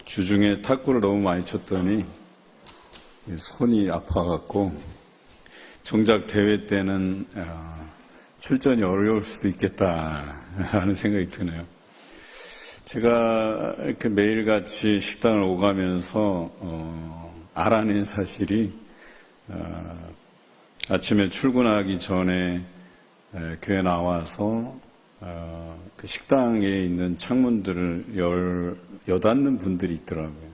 주중에 탁구를 너무 많이 쳤더니 손이 아파갖고 정작 대회 때는 출전이 어려울 수도 있겠다 하는 생각이 드네요. 제가 이렇게 매일같이 식당을 오가면서 알아낸 사실이 아침에 출근하기 전에 교회 나와서 그 식당에 있는 창문들을 여닫는 분들이 있더라고요.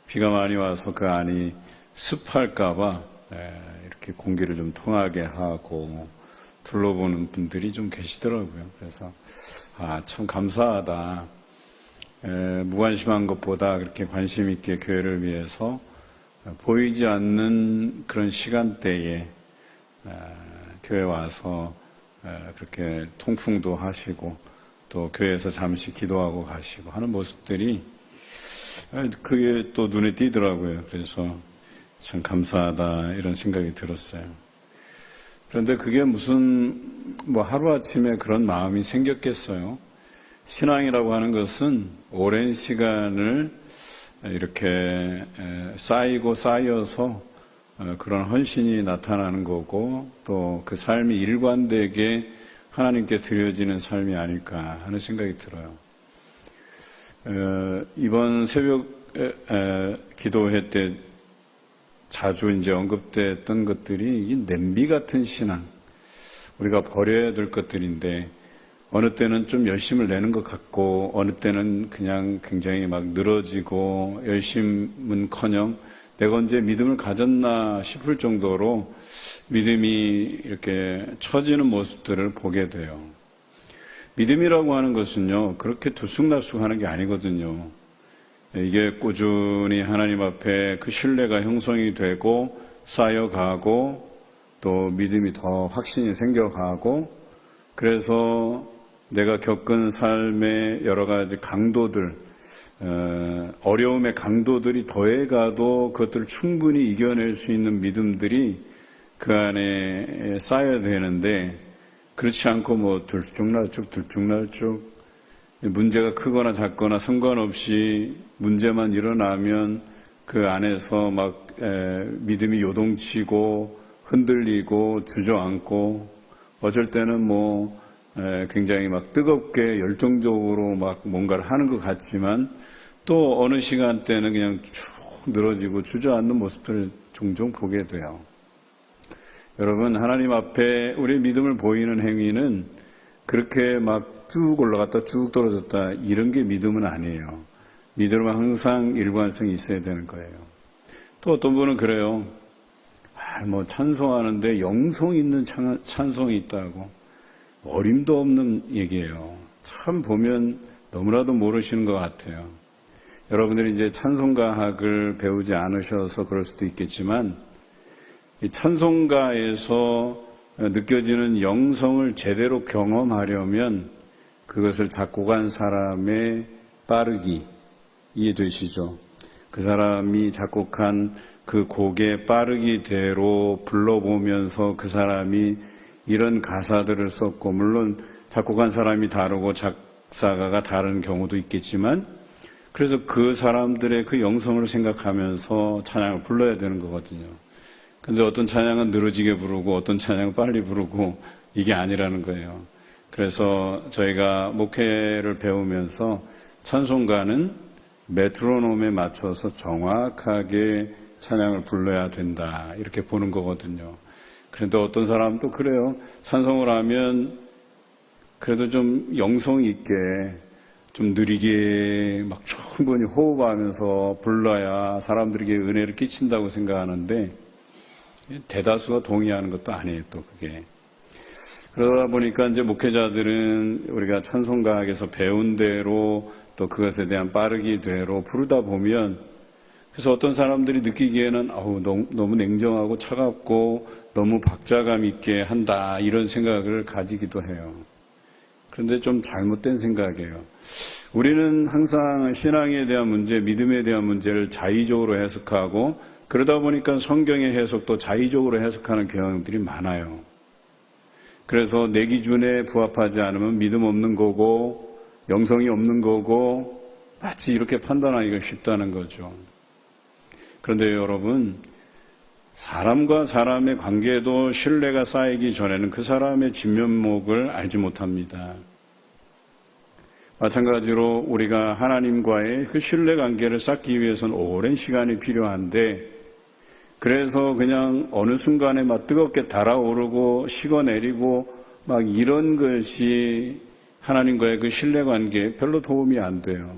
비가 많이 와서 그 안이 습할까봐 이렇게 공기를 좀 통하게 하고 둘러보는 분들이 좀 계시더라고요. 그래서 참 감사하다. 무관심한 것보다 그렇게 관심 있게 교회를 위해서 보이지 않는 그런 시간대에 교회 와서 그렇게 통풍도 하시고 또 교회에서 잠시 기도하고 가시고 하는 모습들이 그게 또 눈에 띄더라고요. 그래서 참 감사하다 이런 생각이 들었어요. 그런데 그게 무슨 하루아침에 그런 마음이 생겼겠어요. 신앙이라고 하는 것은 오랜 시간을 이렇게 쌓여서 그런 헌신이 나타나는 거고 또 그 삶이 일관되게 하나님께 드려지는 삶이 아닐까 하는 생각이 들어요. 이번 새벽 기도회 때 자주 이제 언급됐던 것들이 이 냄비 같은 신앙, 우리가 버려야 될 것들인데 어느 때는 좀 열심을 내는 것 같고 어느 때는 그냥 굉장히 막 늘어지고 열심은커녕 내가 언제 믿음을 가졌나 싶을 정도로 믿음이 이렇게 처지는 모습들을 보게 돼요. 믿음이라고 하는 것은요, 그렇게 들쑥날쑥하는 게 아니거든요. 이게 꾸준히 하나님 앞에 그 신뢰가 형성이 되고 쌓여가고 또 믿음이 더 확신이 생겨가고 그래서 내가 겪은 삶의 여러 가지 강도들, 어려움의 강도들이 더해가도 그것들을 충분히 이겨낼 수 있는 믿음들이 그 안에 쌓여야 되는데 그렇지 않고 들쭉날쭉 문제가 크거나 작거나 상관없이 문제만 일어나면 그 안에서 막 믿음이 요동치고 흔들리고 주저앉고 어쩔 때는 굉장히 막 뜨겁게 열정적으로 막 뭔가를 하는 것 같지만 또 어느 시간대는 그냥 쭉 늘어지고 주저앉는 모습들을 종종 보게 돼요. 여러분, 하나님 앞에 우리의 믿음을 보이는 행위는 그렇게 막 쭉 올라갔다 쭉 떨어졌다 이런 게 믿음은 아니에요. 믿음은 항상 일관성이 있어야 되는 거예요. 또 어떤 분은 그래요. 찬송하는데 영성 있는 찬송이 있다고. 어림도 없는 얘기예요. 참 보면 너무나도 모르시는 것 같아요. 여러분들이 이제 찬송가학을 배우지 않으셔서 그럴 수도 있겠지만 이 찬송가에서 느껴지는 영성을 제대로 경험하려면 그것을 작곡한 사람의 빠르기 이해되시죠? 그 사람이 작곡한 그 곡의 빠르기대로 불러보면서 그 사람이 이런 가사들을 썼고 물론 작곡한 사람이 다르고 작사가가 다른 경우도 있겠지만 그래서 그 사람들의 그 영성을 생각하면서 찬양을 불러야 되는 거거든요. 근데 어떤 찬양은 늘어지게 부르고 어떤 찬양은 빨리 부르고 이게 아니라는 거예요. 그래서 저희가 목회를 배우면서 찬송가는 메트로놈에 맞춰서 정확하게 찬양을 불러야 된다 이렇게 보는 거거든요. 그런데 어떤 사람은 또 그래요. 찬송을 하면 그래도 좀 영성 있게 좀 느리게 막 충분히 호흡하면서 불러야 사람들에게 은혜를 끼친다고 생각하는데 대다수가 동의하는 것도 아니에요, 또 그게. 그러다 보니까 이제 목회자들은 우리가 찬송가학에서 배운 대로 또 그것에 대한 빠르기대로 부르다 보면 그래서 어떤 사람들이 느끼기에는 너무 냉정하고 차갑고 너무 박자감 있게 한다 이런 생각을 가지기도 해요. 그런데 좀 잘못된 생각이에요. 우리는 항상 신앙에 대한 문제, 믿음에 대한 문제를 자의적으로 해석하고 그러다 보니까 성경의 해석도 자의적으로 해석하는 경향들이 많아요. 그래서 내 기준에 부합하지 않으면 믿음 없는 거고 영성이 없는 거고 마치 이렇게 판단하기가 쉽다는 거죠. 그런데 여러분, 사람과 사람의 관계도 신뢰가 쌓이기 전에는 그 사람의 진면목을 알지 못합니다. 마찬가지로 우리가 하나님과의 그 신뢰관계를 쌓기 위해서는 오랜 시간이 필요한데, 그래서 그냥 어느 순간에 막 뜨겁게 달아오르고 식어내리고 막 이런 것이 하나님과의 그 신뢰관계에 별로 도움이 안 돼요.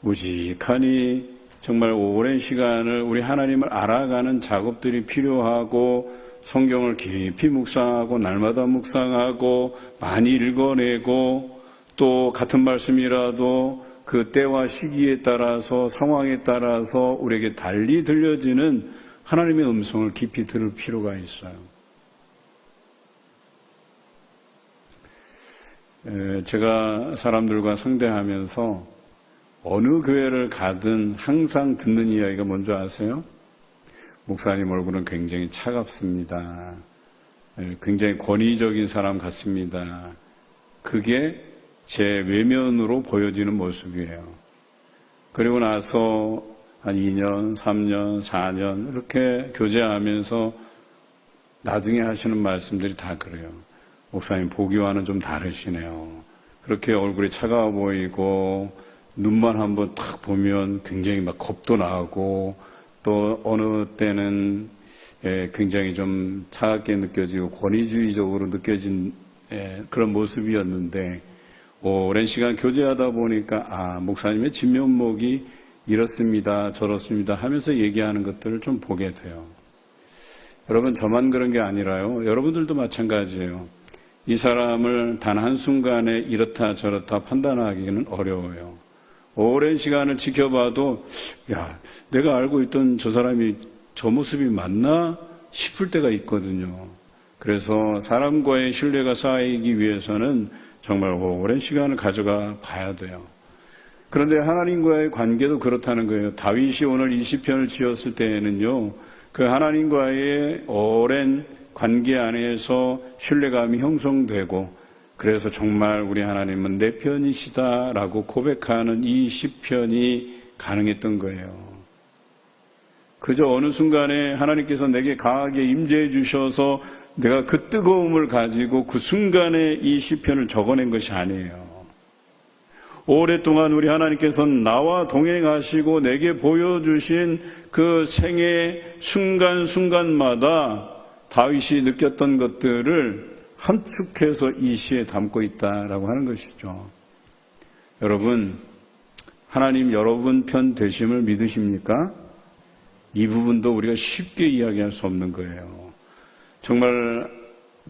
우직하니 정말 오랜 시간을 우리 하나님을 알아가는 작업들이 필요하고, 성경을 깊이 묵상하고 날마다 묵상하고 많이 읽어내고, 또 같은 말씀이라도 그 때와 시기에 따라서 상황에 따라서 우리에게 달리 들려지는 하나님의 음성을 깊이 들을 필요가 있어요. 제가 사람들과 상대하면서 어느 교회를 가든 항상 듣는 이야기가 뭔지 아세요? 목사님 얼굴은 굉장히 차갑습니다. 굉장히 권위적인 사람 같습니다. 그게 제 외면으로 보여지는 모습이에요. 그리고 나서 한 2년, 3년, 4년 이렇게 교제하면서 나중에 하시는 말씀들이 다 그래요. 목사님 보기와는 좀 다르시네요. 그렇게 얼굴이 차가워 보이고 눈만 한번 딱 보면 굉장히 막 겁도 나고, 또 어느 때는 굉장히 좀 차갑게 느껴지고 권위주의적으로 느껴진 그런 모습이었는데, 오랜 시간 교제하다 보니까 목사님의 진면목이 이렇습니다, 저렇습니다 하면서 얘기하는 것들을 좀 보게 돼요. 여러분, 저만 그런 게 아니라요, 여러분들도 마찬가지예요. 이 사람을 단 한순간에 이렇다 저렇다 판단하기는 어려워요. 오랜 시간을 지켜봐도 내가 알고 있던 저 사람이 저 모습이 맞나 싶을 때가 있거든요. 그래서 사람과의 신뢰가 쌓이기 위해서는 정말 오랜 시간을 가져가 봐야 돼요. 그런데 하나님과의 관계도 그렇다는 거예요. 다윗이 오늘 이 시편을 지었을 때에는요, 그 하나님과의 오랜 관계 안에서 신뢰감이 형성되고, 그래서 정말 우리 하나님은 내 편이시다라고 고백하는 이 시편이 가능했던 거예요. 그저 어느 순간에 하나님께서 내게 강하게 임재해 주셔서 내가 그 뜨거움을 가지고 그 순간에 이 시편을 적어낸 것이 아니에요. 오랫동안 우리 하나님께서는 나와 동행하시고 내게 보여주신 그 생애 순간순간마다 다윗이 느꼈던 것들을 함축해서 이 시에 담고 있다라고 하는 것이죠. 여러분, 하나님 여러분 편 되심을 믿으십니까? 이 부분도 우리가 쉽게 이야기할 수 없는 거예요. 정말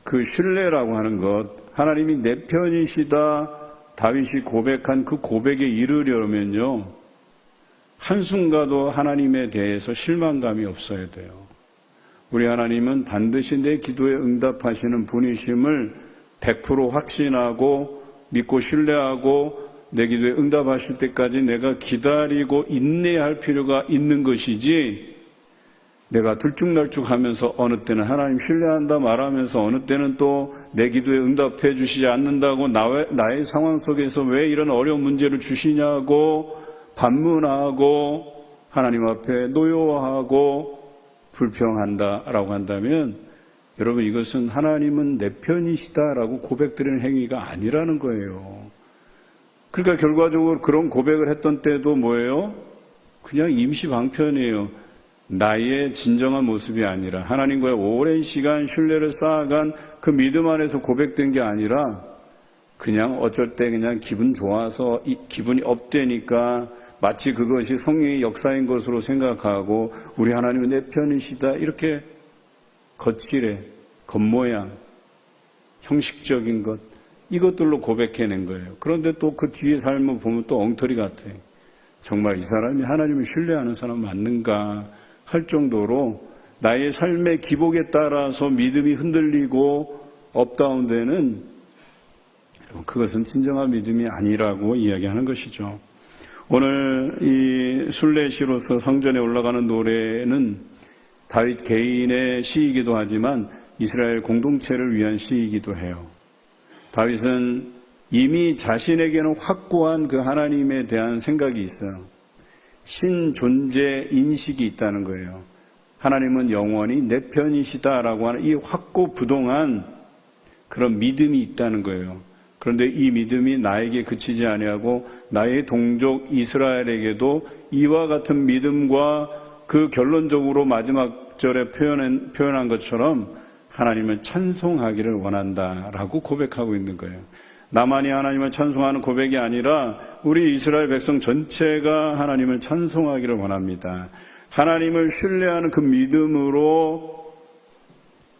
그 신뢰라고 하는 것, 하나님이 내 편이시다 다윗이 고백한 그 고백에 이르려면요, 한순간도 하나님에 대해서 실망감이 없어야 돼요. 우리 하나님은 반드시 내 기도에 응답하시는 분이심을 100% 확신하고 믿고 신뢰하고 내 기도에 응답하실 때까지 내가 기다리고 인내할 필요가 있는 것이지, 내가 들쭉날쭉하면서 어느 때는 하나님 신뢰한다 말하면서 어느 때는 또 내 기도에 응답해 주시지 않는다고 나의 상황 속에서 왜 이런 어려운 문제를 주시냐고 반문하고 하나님 앞에 노여워하고 불평한다라고 한다면, 여러분, 이것은 하나님은 내 편이시다라고 고백드리는 행위가 아니라는 거예요. 그러니까 결과적으로 그런 고백을 했던 때도 뭐예요? 그냥 임시방편이에요. 나의 진정한 모습이 아니라 하나님과의 오랜 시간 신뢰를 쌓아간 그 믿음 안에서 고백된 게 아니라 그냥 어쩔 때 그냥 기분 좋아서 기분이 업되니까 마치 그것이 성령의 역사인 것으로 생각하고 우리 하나님은 내 편이시다 이렇게 거칠해, 겉모양, 형식적인 것, 이것들로 고백해낸 거예요. 그런데 또 그 뒤에 삶을 보면 또 엉터리 같아. 정말 이 사람이 하나님을 신뢰하는 사람 맞는가 할 정도로 나의 삶의 기복에 따라서 믿음이 흔들리고 업다운되는, 그것은 진정한 믿음이 아니라고 이야기하는 것이죠. 오늘 이 순례시로서 성전에 올라가는 노래는 다윗 개인의 시이기도 하지만 이스라엘 공동체를 위한 시이기도 해요. 다윗은 이미 자신에게는 확고한 그 하나님에 대한 생각이 있어요. 신존재 인식이 있다는 거예요. 하나님은 영원히 내 편이시다라고 하는 이 확고부동한 그런 믿음이 있다는 거예요. 그런데 이 믿음이 나에게 그치지 아니하고 나의 동족 이스라엘에게도 이와 같은 믿음과 그 결론적으로 마지막 절에 표현한 것처럼 하나님을 찬송하기를 원한다라고 고백하고 있는 거예요. 나만이 하나님을 찬송하는 고백이 아니라 우리 이스라엘 백성 전체가 하나님을 찬송하기를 원합니다. 하나님을 신뢰하는 그 믿음으로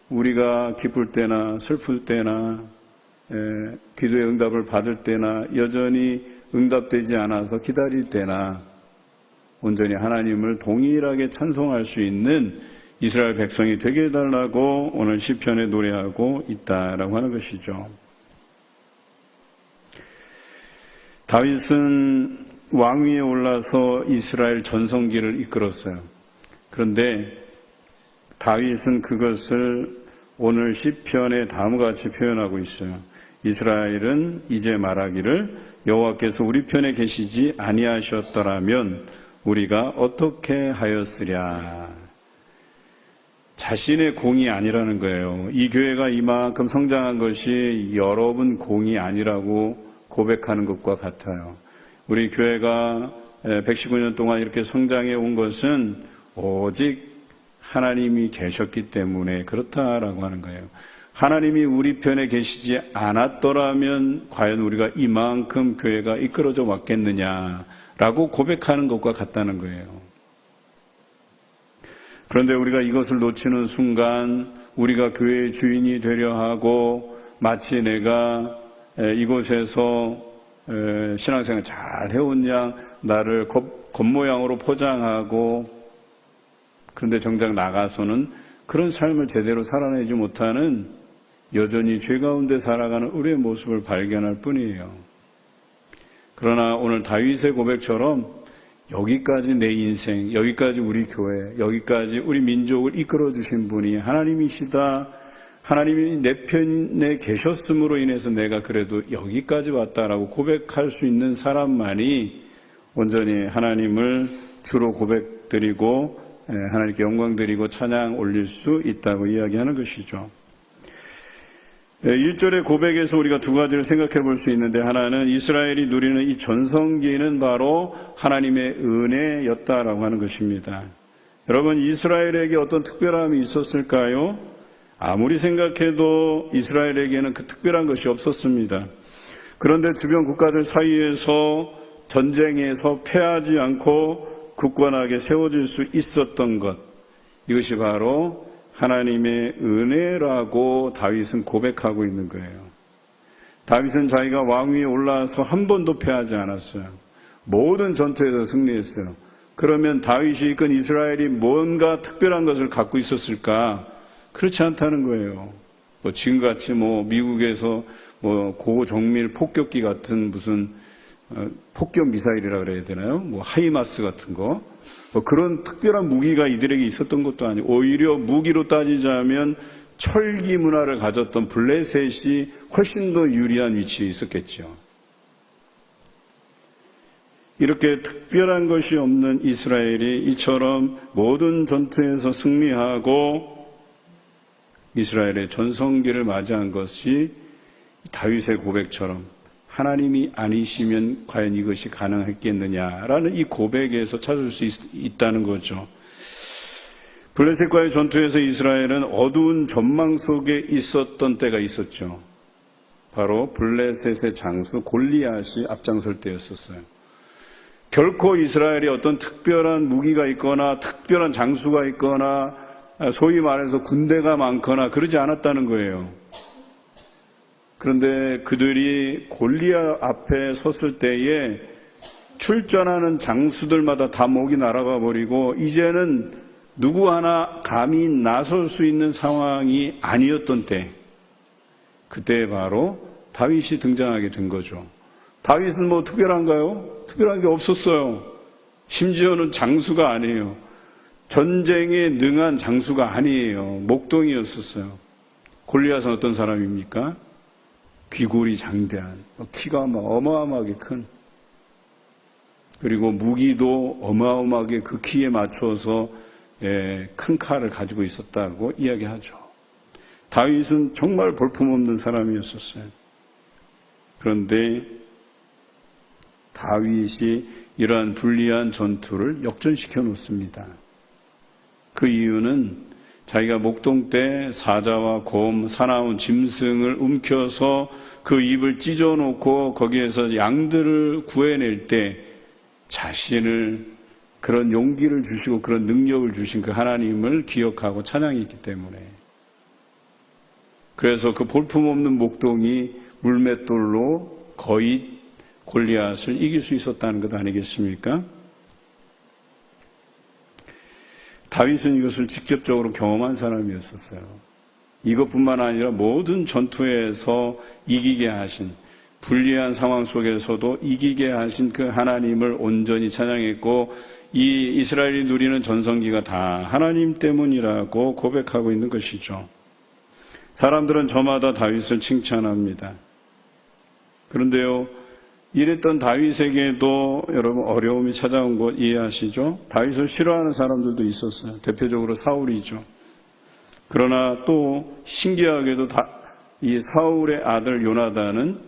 우리가 기쁠 때나 슬플 때나 기도의 응답을 받을 때나 여전히 응답되지 않아서 기다릴 때나 온전히 하나님을 동일하게 찬송할 수 있는 이스라엘 백성이 되게 해달라고 오늘 시편에 노래하고 있다라고 하는 것이죠. 다윗은 왕위에 올라서 이스라엘 전성기를 이끌었어요. 그런데 다윗은 그것을 오늘 시편에 다음과 같이 표현하고 있어요. 이스라엘은 이제 말하기를 여호와께서 우리 편에 계시지 아니하셨더라면 우리가 어떻게 하였으랴. 자신의 공이 아니라는 거예요. 이 교회가 이만큼 성장한 것이 여러분 공이 아니라고 고백하는 것과 같아요. 우리 교회가 119년 동안 이렇게 성장해 온 것은 오직 하나님이 계셨기 때문에 그렇다라고 하는 거예요. 하나님이 우리 편에 계시지 않았더라면 과연 우리가 이만큼 교회가 이끌어져 왔겠느냐라고 고백하는 것과 같다는 거예요. 그런데 우리가 이것을 놓치는 순간 우리가 교회의 주인이 되려 하고 마치 내가 이곳에서 신앙생활 잘 해온 양 나를 겉모양으로 포장하고 그런데 정작 나가서는 그런 삶을 제대로 살아내지 못하는 여전히 죄 가운데 살아가는 우리의 모습을 발견할 뿐이에요. 그러나 오늘 다윗의 고백처럼 여기까지 내 인생, 여기까지 우리 교회, 여기까지 우리 민족을 이끌어 주신 분이 하나님이시다. 하나님이 내 편에 계셨음으로 인해서 내가 그래도 여기까지 왔다라고 고백할 수 있는 사람만이 온전히 하나님을 주로 고백드리고 하나님께 영광 드리고 찬양 올릴 수 있다고 이야기하는 것이죠. 1절의 고백에서 우리가 두 가지를 생각해 볼 수 있는데 하나는 이스라엘이 누리는 이 전성기는 바로 하나님의 은혜였다라고 하는 것입니다. 여러분, 이스라엘에게 어떤 특별함이 있었을까요? 아무리 생각해도 이스라엘에게는 그 특별한 것이 없었습니다. 그런데 주변 국가들 사이에서 전쟁에서 패하지 않고 굳건하게 세워질 수 있었던 것, 이것이 바로 하나님의 은혜라고 다윗은 고백하고 있는 거예요. 다윗은 자기가 왕위에 올라서 한 번도 패하지 않았어요. 모든 전투에서 승리했어요. 그러면 다윗이 이끈 이스라엘이 뭔가 특별한 것을 갖고 있었을까? 그렇지 않다는 거예요. 지금같이 미국에서 고정밀 폭격기 같은 무슨 폭격 미사일이라 그래야 되나요? 하이마스 같은 거. 그런 특별한 무기가 이들에게 있었던 것도 아니고 오히려 무기로 따지자면 철기 문화를 가졌던 블레셋이 훨씬 더 유리한 위치에 있었겠죠. 이렇게 특별한 것이 없는 이스라엘이 이처럼 모든 전투에서 승리하고 이스라엘의 전성기를 맞이한 것이 다윗의 고백처럼 하나님이 아니시면 과연 이것이 가능했겠느냐라는 이 고백에서 찾을 수 있다는 거죠. 블레셋과의 전투에서 이스라엘은 어두운 전망 속에 있었던 때가 있었죠. 바로 블레셋의 장수 골리앗이 앞장설 때였었어요. 결코 이스라엘이 어떤 특별한 무기가 있거나 특별한 장수가 있거나 소위 말해서 군대가 많거나 그러지 않았다는 거예요. 그런데 그들이 골리앗 앞에 섰을 때에 출전하는 장수들마다 다 목이 날아가 버리고 이제는 누구 하나 감히 나설 수 있는 상황이 아니었던 때, 그때 바로 다윗이 등장하게 된 거죠. 다윗은 특별한가요? 특별한 게 없었어요. 심지어는 장수가 아니에요. 전쟁에 능한 장수가 아니에요. 목동이었었어요. 골리앗은 어떤 사람입니까? 귀골이 장대한, 키가 막 어마어마하게 큰, 그리고 무기도 어마어마하게 그 키에 맞춰서 큰 칼을 가지고 있었다고 이야기하죠. 다윗은 정말 볼품없는 사람이었었어요. 그런데 다윗이 이러한 불리한 전투를 역전시켜 놓습니다. 그 이유는 자기가 목동 때 사자와 곰, 사나운 짐승을 움켜서 그 입을 찢어놓고 거기에서 양들을 구해낼 때 자신을 그런 용기를 주시고 그런 능력을 주신 그 하나님을 기억하고 찬양했기 때문에, 그래서 그 볼품없는 목동이 물맷돌로 거의 골리앗을 이길 수 있었다는 것 아니겠습니까? 다윗은 이것을 직접적으로 경험한 사람이었었어요. 이것뿐만 아니라 모든 전투에서 이기게 하신, 불리한 상황 속에서도 이기게 하신 그 하나님을 온전히 찬양했고, 이 이스라엘이 누리는 전성기가 다 하나님 때문이라고 고백하고 있는 것이죠. 사람들은 저마다 다윗을 칭찬합니다. 그런데요, 이랬던 다윗에게도 여러분 어려움이 찾아온 것 이해하시죠? 다윗을 싫어하는 사람들도 있었어요. 대표적으로 사울이죠. 그러나 또 신기하게도 이 사울의 아들 요나단은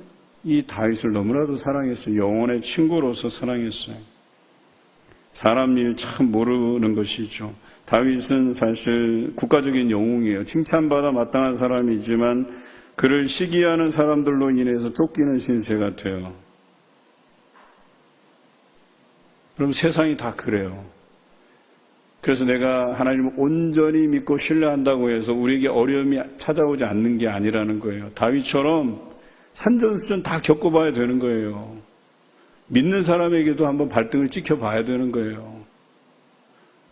이 다윗을 너무나도 사랑했어요. 영혼의 친구로서 사랑했어요. 사람 일 참 모르는 것이죠. 다윗은 사실 국가적인 영웅이에요. 칭찬받아 마땅한 사람이지만 그를 시기하는 사람들로 인해서 쫓기는 신세가 돼요. 그럼 세상이 다 그래요. 그래서 내가 하나님을 온전히 믿고 신뢰한다고 해서 우리에게 어려움이 찾아오지 않는 게 아니라는 거예요. 다윗처럼 산전수전 다 겪어봐야 되는 거예요. 믿는 사람에게도 한번 발등을 찍혀봐야 되는 거예요.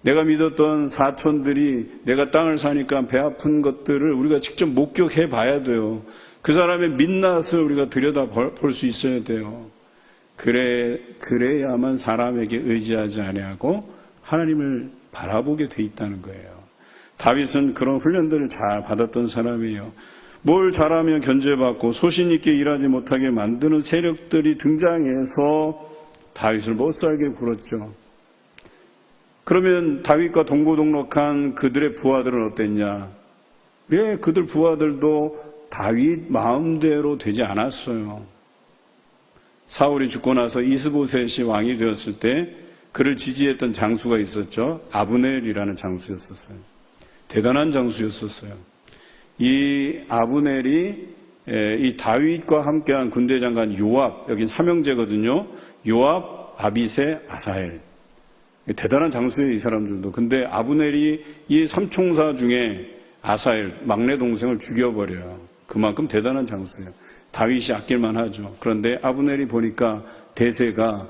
내가 믿었던 사촌들이 내가 땅을 사니까 배 아픈 것들을 우리가 직접 목격해 봐야 돼요. 그 사람의 민낯을 우리가 들여다 볼 수 있어야 돼요. 그래야만 사람에게 의지하지 아니하고 하나님을 바라보게 돼 있다는 거예요. 다윗은 그런 훈련들을 잘 받았던 사람이에요. 뭘 잘하면 견제받고 소신 있게 일하지 못하게 만드는 세력들이 등장해서 다윗을 못살게 굴었죠. 그러면 다윗과 동고동락한 그들의 부하들은 어땠냐? 왜 그들 부하들도 다윗 마음대로 되지 않았어요. 사울이 죽고 나서 이스보셋이 왕이 되었을 때 그를 지지했던 장수가 있었죠. 아브넬이라는 장수였었어요. 대단한 장수였었어요. 이 아브넬이 이 다윗과 함께한 군대 장관 요압, 여긴 삼형제거든요. 요압, 아비새, 아사헬. 대단한 장수예요, 이 사람들도. 근데 아브넬이 이 삼총사 중에 아사헬, 막내 동생을 죽여버려요. 그만큼 대단한 장수예요. 다윗이 아낄만 하죠. 그런데 아브넬이 보니까 대세가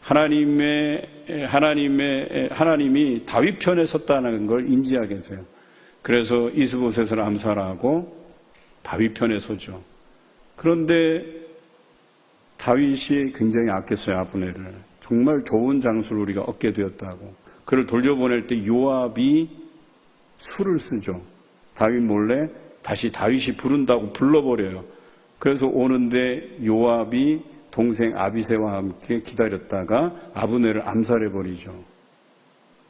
하나님이 다윗 편에 섰다는 걸 인지하게 돼요. 그래서 이스보셋을 암살하고 다윗 편에 서죠. 그런데 다윗이 굉장히 아꼈어요, 아브넬을. 정말 좋은 장수를 우리가 얻게 되었다고. 그를 돌려보낼 때 요압이 술을 쓰죠. 다윗 몰래 다시 다윗이 부른다고 불러버려요. 그래서 오는데 요압이 동생 아비새와 함께 기다렸다가 아브넬을 암살해버리죠.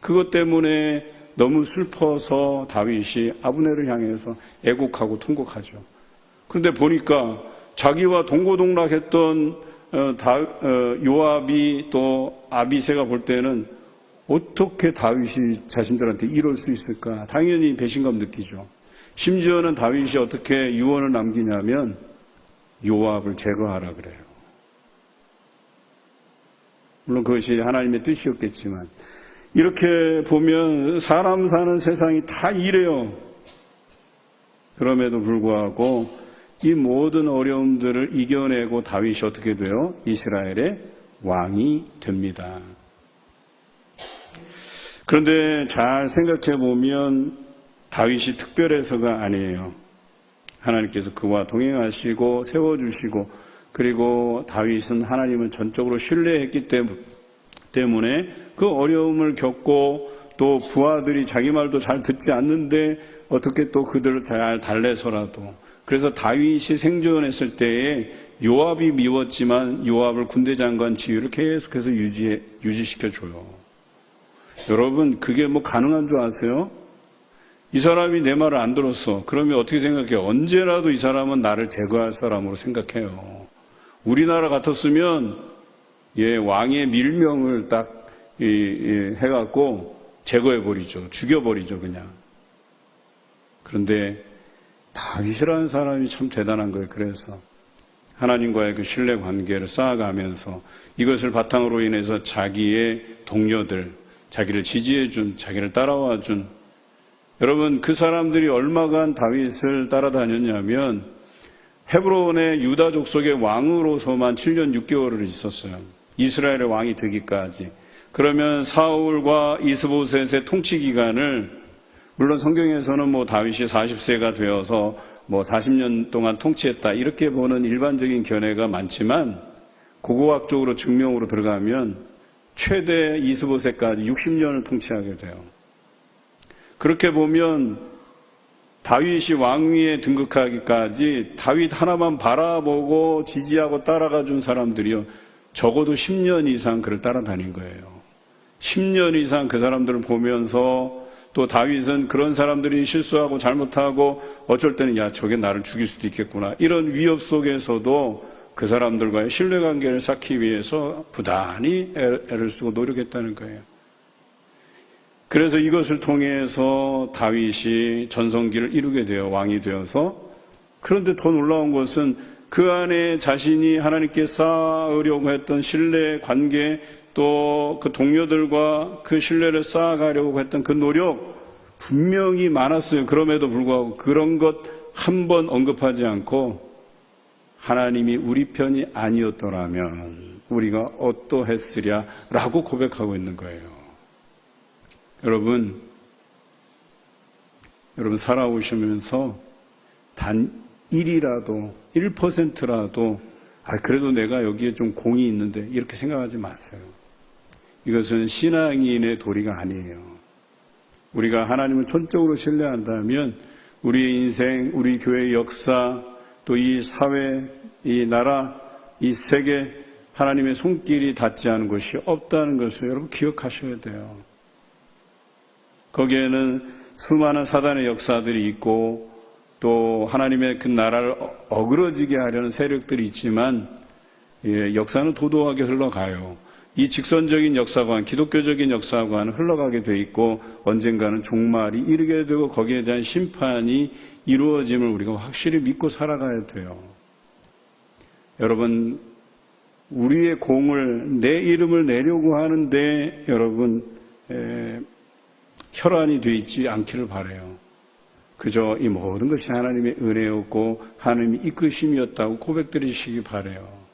그것 때문에 너무 슬퍼서 다윗이 아브넬을 향해서 애곡하고 통곡하죠. 그런데 보니까 자기와 동고동락했던 요압이 또 아비새가 볼 때는 어떻게 다윗이 자신들한테 이럴 수 있을까? 당연히 배신감 느끼죠. 심지어는 다윗이 어떻게 유언을 남기냐면 요압을 제거하라 그래요. 물론 그것이 하나님의 뜻이었겠지만 이렇게 보면 사람 사는 세상이 다 이래요. 그럼에도 불구하고 이 모든 어려움들을 이겨내고 다윗이 어떻게 돼요? 이스라엘의 왕이 됩니다. 그런데 잘 생각해 보면 다윗이 특별해서가 아니에요. 하나님께서 그와 동행하시고 세워주시고, 그리고 다윗은 하나님을 전적으로 신뢰했기 때문에 그 어려움을 겪고, 또 부하들이 자기 말도 잘 듣지 않는데 어떻게 또 그들을 잘 달래서라도 그래서 다윗이 생존했을 때에 요압이 미웠지만 요압을 군대장관 지위를 계속해서 유지시켜줘요. 여러분, 그게 뭐 가능한 줄 아세요? 이 사람이 내 말을 안 들었어. 그러면 어떻게 생각해요? 언제라도 이 사람은 나를 제거할 사람으로 생각해요. 우리나라 같았으면 왕의 밀명을 딱 해갖고 제거해버리죠. 죽여버리죠, 그냥. 그런데 다윗이라는 사람이 참 대단한 거예요. 그래서 하나님과의 그 신뢰 관계를 쌓아가면서 이것을 바탕으로 인해서 자기의 동료들, 자기를 지지해준, 자기를 따라와준, 여러분, 그 사람들이 얼마간 다윗을 따라다녔냐면 헤브론의 유다 족속의 왕으로서만 7년 6개월을 있었어요. 이스라엘의 왕이 되기까지. 그러면 사울과 이스보셋의 통치 기간을, 물론 성경에서는 뭐 다윗이 40세가 되어서 뭐 40년 동안 통치했다 이렇게 보는 일반적인 견해가 많지만 고고학적으로 증명으로 들어가면 최대 이스보셋까지 60년을 통치하게 돼요. 그렇게 보면 다윗이 왕위에 등극하기까지 다윗 하나만 바라보고 지지하고 따라가 준 사람들이요, 적어도 10년 이상 그를 따라다닌 거예요. 10년 이상 그 사람들을 보면서, 또 다윗은 그런 사람들이 실수하고 잘못하고 어쩔 때는 야, 저게 나를 죽일 수도 있겠구나, 이런 위협 속에서도 그 사람들과의 신뢰관계를 쌓기 위해서 부단히 애를 쓰고 노력했다는 거예요. 그래서 이것을 통해서 다윗이 전성기를 이루게 되어 왕이 되어서, 그런데 더 놀라운 것은 그 안에 자신이 하나님께 쌓으려고 했던 신뢰 관계, 또 그 동료들과 그 신뢰를 쌓아가려고 했던 그 노력 분명히 많았어요. 그럼에도 불구하고 그런 것 한 번 언급하지 않고 하나님이 우리 편이 아니었더라면 우리가 어떠했으랴라고 고백하고 있는 거예요. 여러분 살아오시면서 단 1이라도 1%라도 그래도 내가 여기에 좀 공이 있는데 이렇게 생각하지 마세요. 이것은 신앙인의 도리가 아니에요. 우리가 하나님을 전적으로 신뢰한다면 우리의 인생, 우리 교회의 역사, 또 이 사회, 이 나라, 이 세계, 하나님의 손길이 닿지 않은 것이 없다는 것을 여러분 기억하셔야 돼요. 거기에는 수많은 사단의 역사들이 있고 또 하나님의 그 나라를 어그러지게 하려는 세력들이 있지만 역사는 도도하게 흘러가요. 이 직선적인 역사관, 기독교적인 역사관은 흘러가게 돼 있고 언젠가는 종말이 이르게 되고 거기에 대한 심판이 이루어짐을 우리가 확실히 믿고 살아가야 돼요. 여러분, 우리의 공을, 내 이름을 내려고 하는데 여러분 혈안이 돼 있지 않기를 바라요. 그저 이 모든 것이 하나님의 은혜였고 하나님의 이끄심이었다고 고백드리시기 바라요.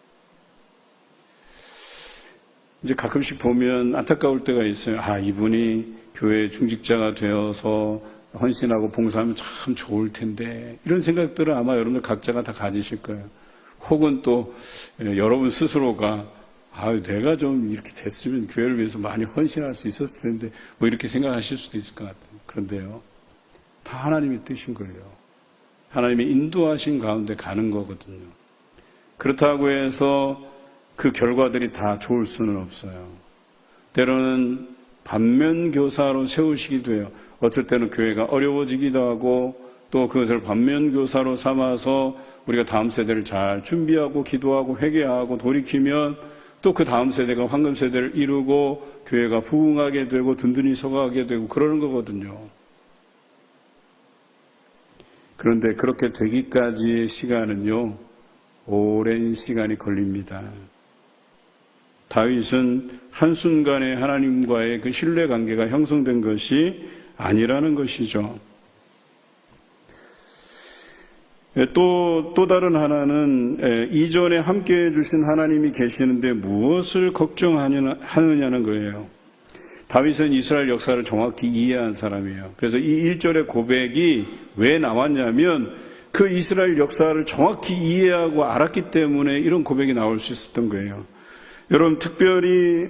이제 가끔씩 보면 안타까울 때가 있어요. 이분이 교회 중직자가 되어서 헌신하고 봉사하면 참 좋을 텐데, 이런 생각들을 아마 여러분들 각자가 다 가지실 거예요. 혹은 또 여러분 스스로가 내가 좀 이렇게 됐으면 교회를 위해서 많이 헌신할 수 있었을 텐데 뭐 이렇게 생각하실 수도 있을 것 같아요. 그런데요, 다 하나님의 뜻인 걸요. 하나님의 인도하신 가운데 가는 거거든요. 그렇다고 해서 그 결과들이 다 좋을 수는 없어요. 때로는 반면교사로 세우시기도 해요. 어쩔 때는 교회가 어려워지기도 하고 또 그것을 반면교사로 삼아서 우리가 다음 세대를 잘 준비하고 기도하고 회개하고 돌이키면 또 그 다음 세대가 황금 세대를 이루고 교회가 부흥하게 되고 든든히 서가게 되고 그러는 거거든요. 그런데 그렇게 되기까지의 시간은요, 오랜 시간이 걸립니다. 다윗은 한순간에 하나님과의 그 신뢰관계가 형성된 것이 아니라는 것이죠. 또 다른 하나는 이전에 함께해 주신 하나님이 계시는데 무엇을 걱정하느냐는 거예요. 다윗은 이스라엘 역사를 정확히 이해한 사람이에요. 그래서 이 1절의 고백이 왜 나왔냐면 그 이스라엘 역사를 정확히 이해하고 알았기 때문에 이런 고백이 나올 수 있었던 거예요. 여러분, 특별히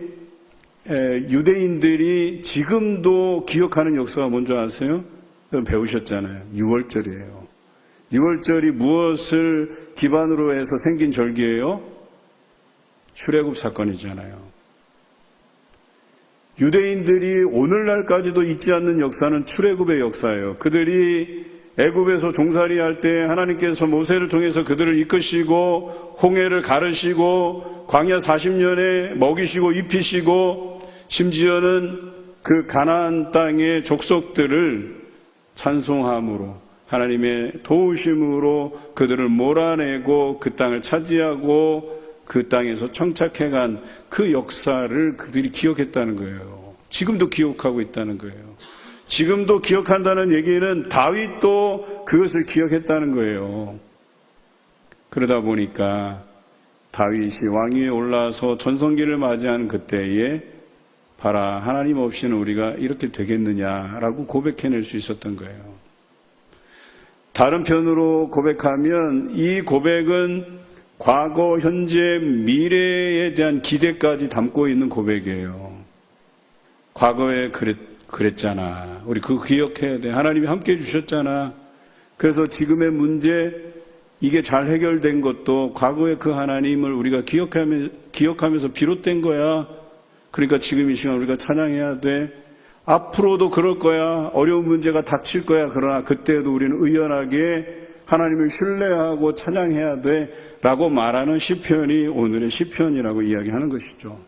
유대인들이 지금도 기억하는 역사가 뭔지 아세요? 배우셨잖아요. 6월절이에요. 유월절이 무엇을 기반으로 해서 생긴 절기예요? 출애굽 사건이잖아요. 유대인들이 오늘날까지도 잊지 않는 역사는 출애굽의 역사예요. 그들이 애굽에서 종살이할 때 하나님께서 모세를 통해서 그들을 이끄시고 홍해를 가르시고 광야 40년에 먹이시고 입히시고 심지어는 그 가나안 땅의 족속들을 찬송함으로 하나님의 도우심으로 그들을 몰아내고 그 땅을 차지하고 그 땅에서 정착해간 그 역사를 그들이 기억했다는 거예요. 지금도 기억하고 있다는 거예요. 지금도 기억한다는 얘기는 다윗도 그것을 기억했다는 거예요. 그러다 보니까 다윗이 왕위에 올라서 전성기를 맞이하는 그때에 봐라, 하나님 없이는 우리가 이렇게 되겠느냐라고 고백해낼 수 있었던 거예요. 다른 편으로 고백하면 이 고백은 과거, 현재, 미래에 대한 기대까지 담고 있는 고백이에요. 과거에 그랬잖아. 우리 그거 기억해야 돼. 하나님이 함께 해주셨잖아. 그래서 지금의 문제, 이게 잘 해결된 것도 과거의 그 하나님을 우리가 기억하면서 비롯된 거야. 그러니까 지금 이 시간 우리가 찬양해야 돼. 앞으로도 그럴 거야. 어려운 문제가 닥칠 거야. 그러나 그때도 우리는 의연하게 하나님을 신뢰하고 찬양해야 돼. 라고 말하는 시편이 오늘의 시편이라고 이야기하는 것이죠.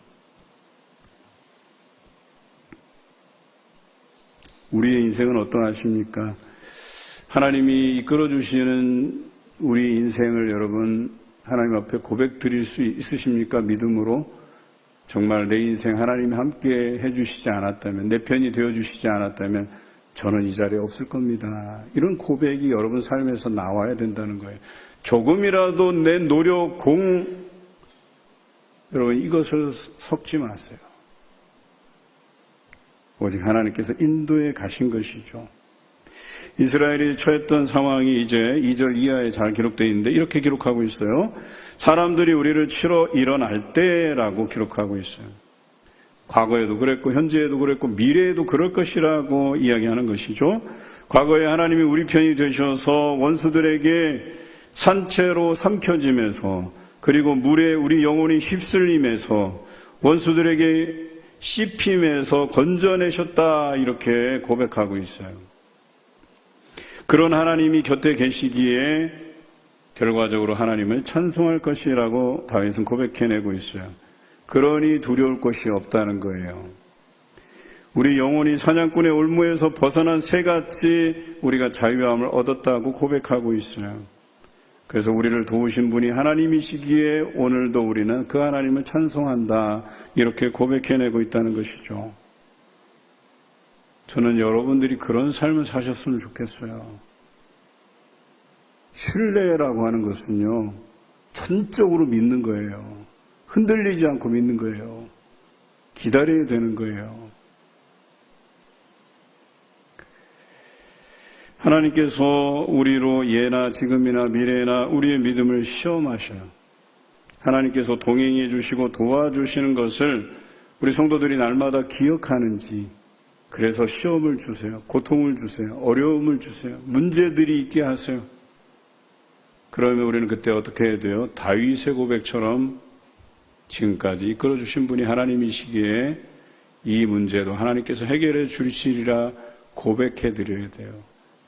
우리의 인생은 어떠하십니까? 하나님이 이끌어주시는 우리 인생을 여러분 하나님 앞에 고백 드릴 수 있으십니까? 믿음으로 정말 내 인생 하나님이 함께 해주시지 않았다면, 내 편이 되어주시지 않았다면 저는 이 자리에 없을 겁니다. 이런 고백이 여러분 삶에서 나와야 된다는 거예요. 조금이라도 내 노력, 여러분 이것을 섞지 마세요. 오직 하나님께서 인도해 가신 것이죠. 이스라엘이 처했던 상황이 이제 2절 이하에 잘 기록되어 있는데 이렇게 기록하고 있어요. 사람들이 우리를 치러 일어날 때라고 기록하고 있어요. 과거에도 그랬고 현재에도 그랬고 미래에도 그럴 것이라고 이야기하는 것이죠. 과거에 하나님이 우리 편이 되셔서 원수들에게 산채로 삼켜짐에서 그리고 물에 우리 영혼이 휩쓸림에서 원수들에게 씹힘에서 건져내셨다 이렇게 고백하고 있어요. 그런 하나님이 곁에 계시기에 결과적으로 하나님을 찬송할 것이라고 다윗은 고백해내고 있어요. 그러니 두려울 것이 없다는 거예요. 우리 영혼이 사냥꾼의 올무에서 벗어난 새같이 우리가 자유함을 얻었다고 고백하고 있어요. 그래서 우리를 도우신 분이 하나님이시기에 오늘도 우리는 그 하나님을 찬송한다 이렇게 고백해내고 있다는 것이죠. 저는 여러분들이 그런 삶을 사셨으면 좋겠어요. 신뢰라고 하는 것은요, 전적으로 믿는 거예요. 흔들리지 않고 믿는 거예요. 기다려야 되는 거예요. 하나님께서 우리로 예나 지금이나 미래나 우리의 믿음을 시험하셔요. 하나님께서 동행해 주시고 도와주시는 것을 우리 성도들이 날마다 기억하는지, 그래서 시험을 주세요. 고통을 주세요. 어려움을 주세요. 문제들이 있게 하세요. 그러면 우리는 그때 어떻게 해야 돼요? 다윗의 고백처럼 지금까지 이끌어주신 분이 하나님이시기에 이 문제도 하나님께서 해결해 주시리라 고백해 드려야 돼요.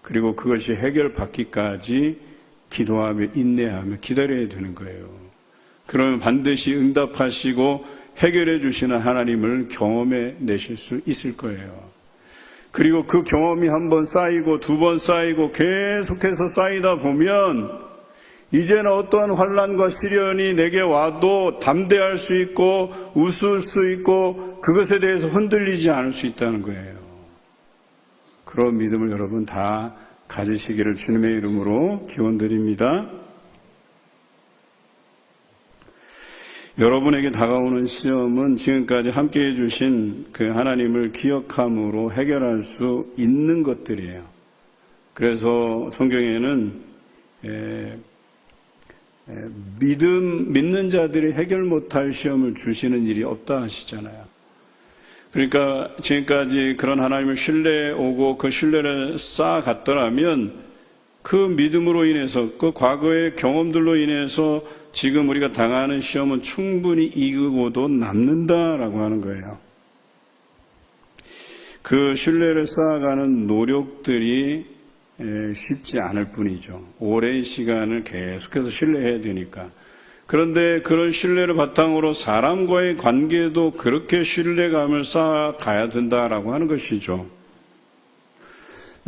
그리고 그것이 해결받기까지 기도하며 인내하며 기다려야 되는 거예요. 그러면 반드시 응답하시고 해결해 주시는 하나님을 경험해 내실 수 있을 거예요. 그리고 그 경험이 한 번 쌓이고 두 번 쌓이고 계속해서 쌓이다 보면 이제는 어떠한 환난과 시련이 내게 와도 담대할 수 있고 웃을 수 있고 그것에 대해서 흔들리지 않을 수 있다는 거예요. 그런 믿음을 여러분 다 가지시기를 주님의 이름으로 기원드립니다. 여러분에게 다가오는 시험은 지금까지 함께해 주신 그 하나님을 기억함으로 해결할 수 있는 것들이에요. 그래서 성경에는 믿는 자들이 해결 못할 시험을 주시는 일이 없다 하시잖아요. 그러니까 지금까지 그런 하나님을 신뢰해 오고 그 신뢰를 쌓아갔더라면 그 믿음으로 인해서 그 과거의 경험들로 인해서 지금 우리가 당하는 시험은 충분히 이기고도 남는다라고 하는 거예요. 그 신뢰를 쌓아가는 노력들이 쉽지 않을 뿐이죠. 오랜 시간을 계속해서 신뢰해야 되니까. 그런데 그런 신뢰를 바탕으로 사람과의 관계도 그렇게 신뢰감을 쌓아가야 된다라고 하는 것이죠.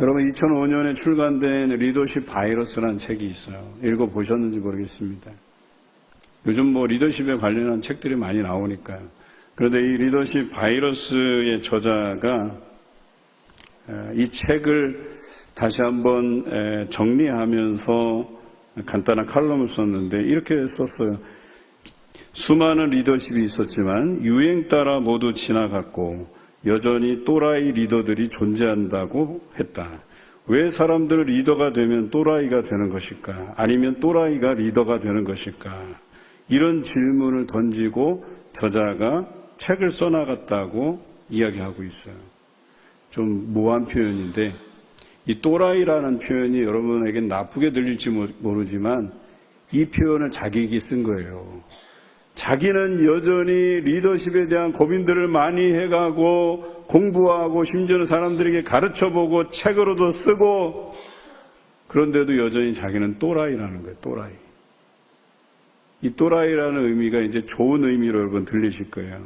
여러분 2005년에 출간된 리더십 바이러스라는 책이 있어요. 읽어보셨는지 모르겠습니다. 요즘 리더십에 관련한 책들이 많이 나오니까요. 그런데 이 리더십 바이러스의 저자가 이 책을 다시 한번 정리하면서 간단한 칼럼을 썼는데 이렇게 썼어요. 수많은 리더십이 있었지만 유행 따라 모두 지나갔고 여전히 또라이 리더들이 존재한다고 했다. 왜 사람들은 리더가 되면 또라이가 되는 것일까? 아니면 또라이가 리더가 되는 것일까? 이런 질문을 던지고 저자가 책을 써나갔다고 이야기하고 있어요. 좀 모호한 표현인데 이 또라이라는 표현이 여러분에게 나쁘게 들릴지 모르지만 이 표현을 자기에게 쓴 거예요. 자기는 여전히 리더십에 대한 고민들을 많이 해가고 공부하고 심지어는 사람들에게 가르쳐보고 책으로도 쓰고 그런데도 여전히 자기는 또라이라는 거예요. 또라이. 이 또라이라는 의미가 이제 좋은 의미로 여러분 들리실 거예요.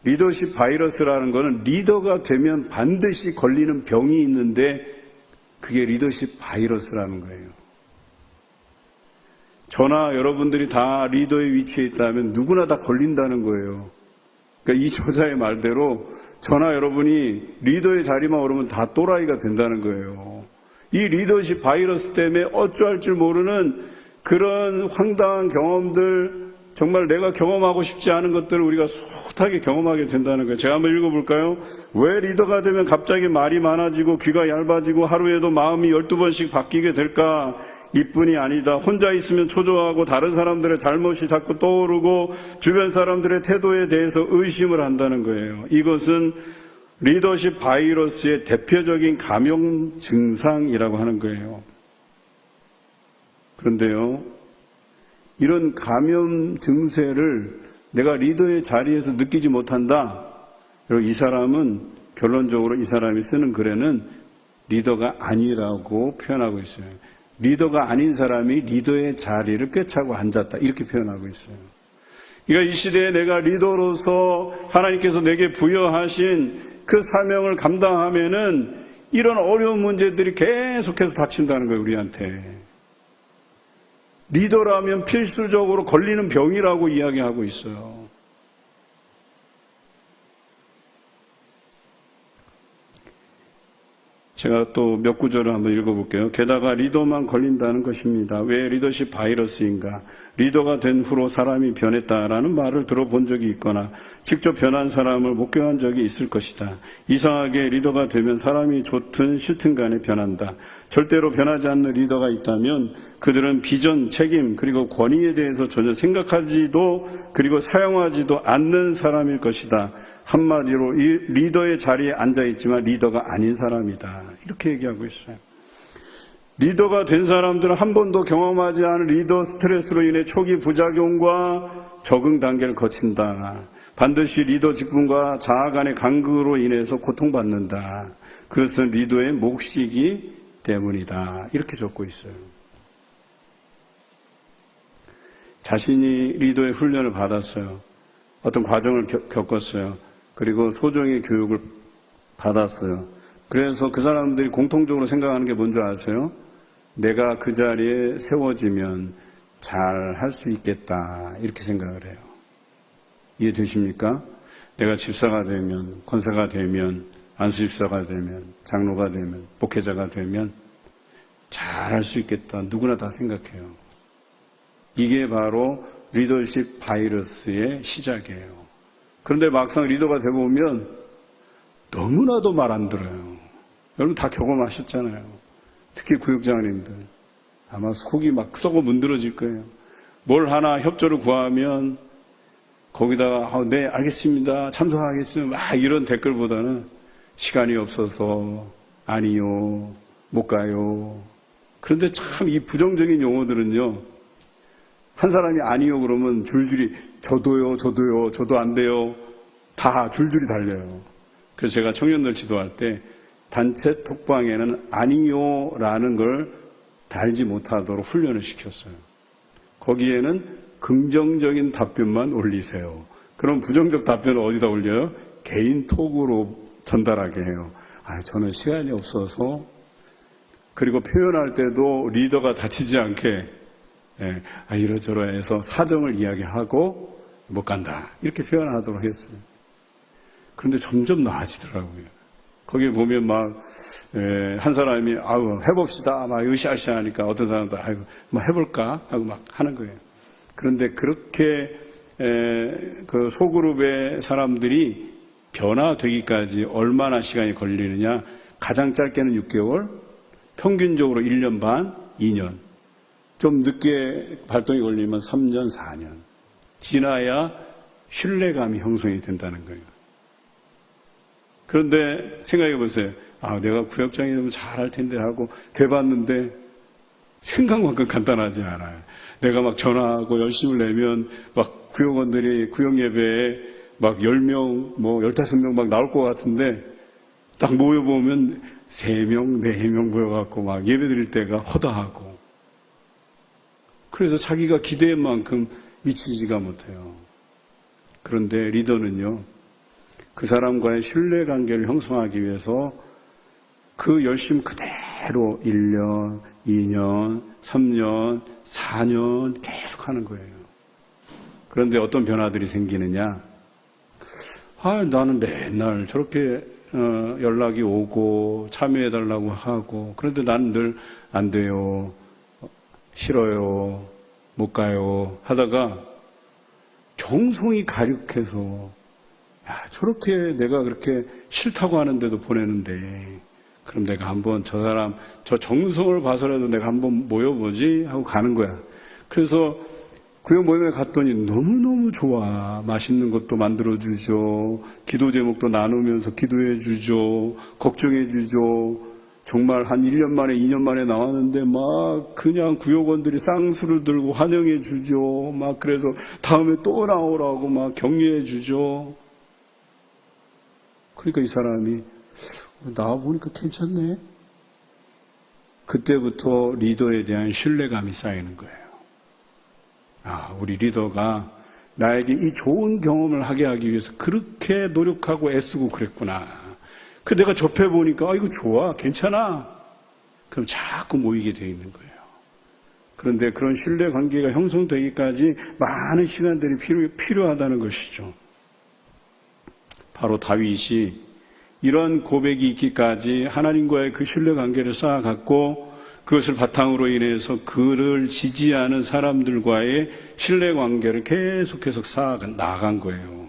리더십 바이러스라는 거는 리더가 되면 반드시 걸리는 병이 있는데 그게 리더십 바이러스라는 거예요. 저나 여러분들이 다 리더의 위치에 있다면 누구나 다 걸린다는 거예요. 그러니까 이 저자의 말대로 저나 여러분이 리더의 자리만 오르면 다 또라이가 된다는 거예요. 이 리더십 바이러스 때문에 어찌할 줄 모르는 그런 황당한 경험들, 정말 내가 경험하고 싶지 않은 것들을 우리가 숱하게 경험하게 된다는 거예요. 제가 한번 읽어볼까요? 왜 리더가 되면 갑자기 말이 많아지고 귀가 얇아지고 하루에도 마음이 12번씩 바뀌게 될까? 이뿐이 아니다. 혼자 있으면 초조하고 다른 사람들의 잘못이 자꾸 떠오르고 주변 사람들의 태도에 대해서 의심을 한다는 거예요. 이것은 리더십 바이러스의 대표적인 감염 증상이라고 하는 거예요. 그런데요, 이런 감염 증세를 내가 리더의 자리에서 느끼지 못한다. 그리고 이 사람은 결론적으로 이 사람이 쓰는 글에는 리더가 아니라고 표현하고 있어요. 리더가 아닌 사람이 리더의 자리를 꿰차고 앉았다. 이렇게 표현하고 있어요. 그러니까 이 시대에 내가 리더로서 하나님께서 내게 부여하신 그 사명을 감당하면은 이런 어려운 문제들이 계속해서 닥친다는 거예요, 우리한테. 리더라면 필수적으로 걸리는 병이라고 이야기하고 있어요. 제가 또 몇 구절을 한번 읽어볼게요. 게다가 리더만 걸린다는 것입니다. 왜 리더십 바이러스인가? 리더가 된 후로 사람이 변했다라는 말을 들어본 적이 있거나 직접 변한 사람을 목격한 적이 있을 것이다. 이상하게 리더가 되면 사람이 좋든 싫든 간에 변한다. 절대로 변하지 않는 리더가 있다면 그들은 비전, 책임, 그리고 권위에 대해서 전혀 생각하지도 그리고 사용하지도 않는 사람일 것이다. 한마디로 이 리더의 자리에 앉아있지만 리더가 아닌 사람이다. 이렇게 얘기하고 있어요. 리더가 된 사람들은 한 번도 경험하지 않은 리더 스트레스로 인해 초기 부작용과 적응 단계를 거친다. 반드시 리더 직분과 자아 간의 간극으로 인해서 고통받는다. 그것은 리더의 몫이기 때문이다. 이렇게 적고 있어요. 자신이 리더의 훈련을 받았어요. 어떤 과정을 겪었어요. 그리고 소정의 교육을 받았어요. 그래서 그 사람들이 공통적으로 생각하는 게 뭔지 아세요? 내가 그 자리에 세워지면 잘 할 수 있겠다. 이렇게 생각을 해요. 이해되십니까? 내가 집사가 되면, 권사가 되면, 안수집사가 되면, 장로가 되면, 목회자가 되면 잘 할 수 있겠다. 누구나 다 생각해요. 이게 바로 리더십 바이러스의 시작이에요. 그런데 막상 리더가 되보면 너무나도 말 안 들어요. 여러분 다 경험하셨잖아요. 특히 구역장님들. 아마 속이 막 썩어 문드러질 거예요. 뭘 하나 협조를 구하면 거기다가 네 알겠습니다. 참석하겠습니다. 막 이런 댓글보다는 시간이 없어서 아니요. 못 가요. 그런데 참 이 부정적인 용어들은요, 한 사람이 아니요 그러면 줄줄이 저도요, 저도 안 돼요. 다 줄줄이 달려요. 그래서 제가 청년들 지도할 때 단체 톡방에는 아니요라는 걸 달지 못하도록 훈련을 시켰어요. 거기에는 긍정적인 답변만 올리세요. 그럼 부정적 답변을 어디다 올려요? 개인 톡으로 전달하게 해요. 저는 시간이 없어서. 그리고 표현할 때도 리더가 다치지 않게 이러저러 해서 사정을 이야기하고 못 간다 이렇게 표현하도록 했어요. 그런데 점점 나아지더라고요. 거기에 보면 한 사람이 해봅시다 막 으쌰으쌰 하니까 어떤 사람도 해볼까 하고 막 하는 거예요. 그런데 그렇게 그 소그룹의 사람들이 변화되기까지 얼마나 시간이 걸리느냐? 가장 짧게는 6개월, 평균적으로 1년 반, 2년. 좀 늦게 발동이 걸리면 3년, 4년. 지나야 신뢰감이 형성이 된다는 거예요. 그런데 생각해 보세요. 내가 구역장이 되면 잘할 텐데 하고 돼봤는데 생각만큼 간단하지 않아요. 내가 막 전화하고 열심을 내면 막 구역원들이 구역 예배에 막 10명, 15명 막 나올 것 같은데 딱 모여보면 3명, 4명 모여갖고 막 예배 드릴 때가 허다하고 그래서 자기가 기대한 만큼 미치지가 못해요. 그런데 리더는요, 그 사람과의 신뢰관계를 형성하기 위해서 그 열심 그대로 1년, 2년, 3년, 4년 계속 하는 거예요. 그런데 어떤 변화들이 생기느냐? 나는 맨날 저렇게 연락이 오고 참여해달라고 하고 그런데 나는 늘 안 돼요, 싫어요, 못 가요 하다가 정성이 가륙해서 저렇게 내가 그렇게 싫다고 하는데도 보내는데 그럼 내가 한번 저 사람 저 정성을 봐서라도 내가 한번 모여보지 하고 가는 거야. 그래서 구역 모임에 갔더니 너무너무 좋아. 맛있는 것도 만들어주죠. 기도 제목도 나누면서 기도해주죠. 걱정해주죠. 정말 한 1년 만에 2년 만에 나왔는데 막 그냥 구역원들이 쌍수를 들고 환영해주죠. 막 그래서 다음에 또 나오라고 막 격려해주죠. 그러니까 이 사람이 나와보니까 괜찮네. 그때부터 리더에 대한 신뢰감이 쌓이는 거예요. 우리 리더가 나에게 이 좋은 경험을 하게 하기 위해서 그렇게 노력하고 애쓰고 그랬구나. 내가 접해보니까 이거 좋아, 괜찮아. 그럼 자꾸 모이게 돼 있는 거예요. 그런데 그런 신뢰관계가 형성되기까지 많은 시간들이 필요하다는 것이죠. 바로 다윗이 이런 고백이 있기까지 하나님과의 그 신뢰관계를 쌓아갔고 그것을 바탕으로 인해서 그를 지지하는 사람들과의 신뢰관계를 계속해서 쌓아나간 거예요.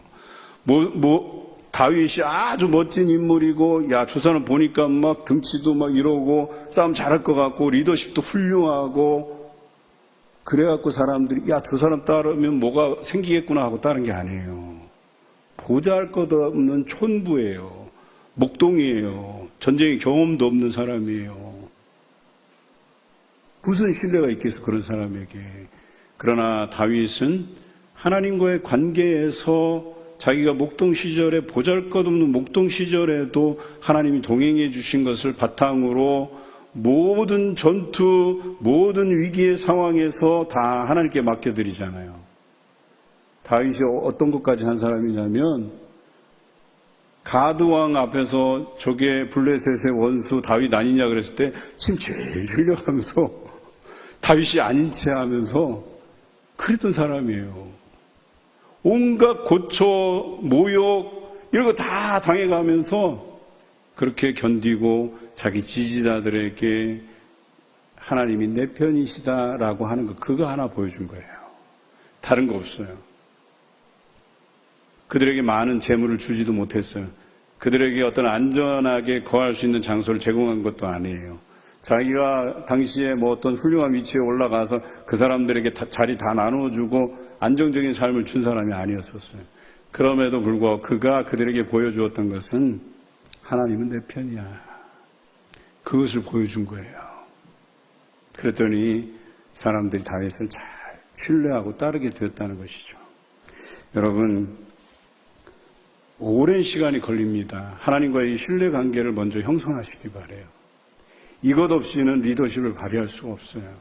다윗이 아주 멋진 인물이고, 저 사람 보니까 막 등치도 막 이러고, 싸움 잘할 것 같고, 리더십도 훌륭하고, 그래갖고 사람들이, 저 사람 따르면 뭐가 생기겠구나 하고 따른 게 아니에요. 보잘 것 없는 촌부예요. 목동이에요. 전쟁의 경험도 없는 사람이에요. 무슨 신뢰가 있겠어, 그런 사람에게. 그러나 다윗은 하나님과의 관계에서 자기가 목동 시절에 보잘것없는 목동 시절에도 하나님이 동행해 주신 것을 바탕으로 모든 전투, 모든 위기의 상황에서 다 하나님께 맡겨드리잖아요. 다윗이 어떤 것까지 한 사람이냐면 가드왕 앞에서 저게 블레셋의 원수 다윗 아니냐 그랬을 때 침 제일 흘려가면서 다윗이 아닌 체 하면서 그랬던 사람이에요. 온갖 고초, 모욕 이런 거 다 당해가면서 그렇게 견디고 자기 지지자들에게 하나님이 내 편이시다라고 하는 거 그거 하나 보여준 거예요. 다른 거 없어요. 그들에게 많은 재물을 주지도 못했어요. 그들에게 어떤 안전하게 거할 수 있는 장소를 제공한 것도 아니에요. 자기가 당시에 어떤 훌륭한 위치에 올라가서 그 사람들에게 자리 다 나눠주고 안정적인 삶을 준 사람이 아니었었어요. 그럼에도 불구하고 그가 그들에게 보여주었던 것은 하나님은 내 편이야. 그것을 보여준 거예요. 그랬더니 사람들이 다윗을 잘 신뢰하고 따르게 되었다는 것이죠. 여러분, 오랜 시간이 걸립니다. 하나님과의 신뢰관계를 먼저 형성하시기 바라요. 이것 없이는 리더십을 발휘할 수가 없어요.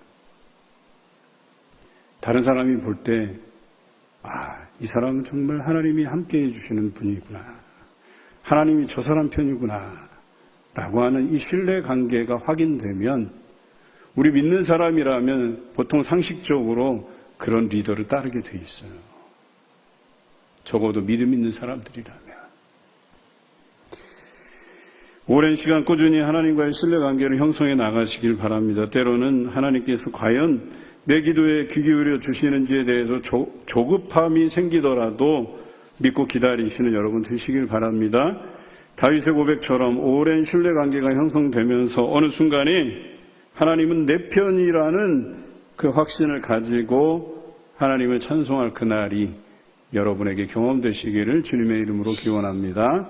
다른 사람이 볼 때 이 사람은 정말 하나님이 함께해 주시는 분이구나, 하나님이 저 사람 편이구나 라고 하는 이 신뢰관계가 확인되면 우리 믿는 사람이라면 보통 상식적으로 그런 리더를 따르게 돼 있어요. 적어도 믿음 있는 사람들이라면. 오랜 시간 꾸준히 하나님과의 신뢰관계를 형성해 나가시길 바랍니다. 때로는 하나님께서 과연 내 기도에 귀 기울여 주시는지에 대해서 조급함이 생기더라도 믿고 기다리시는 여러분 되시길 바랍니다. 다윗의 고백처럼 오랜 신뢰관계가 형성되면서 어느 순간에 하나님은 내 편이라는 그 확신을 가지고 하나님을 찬송할 그날이 여러분에게 경험되시기를 주님의 이름으로 기원합니다.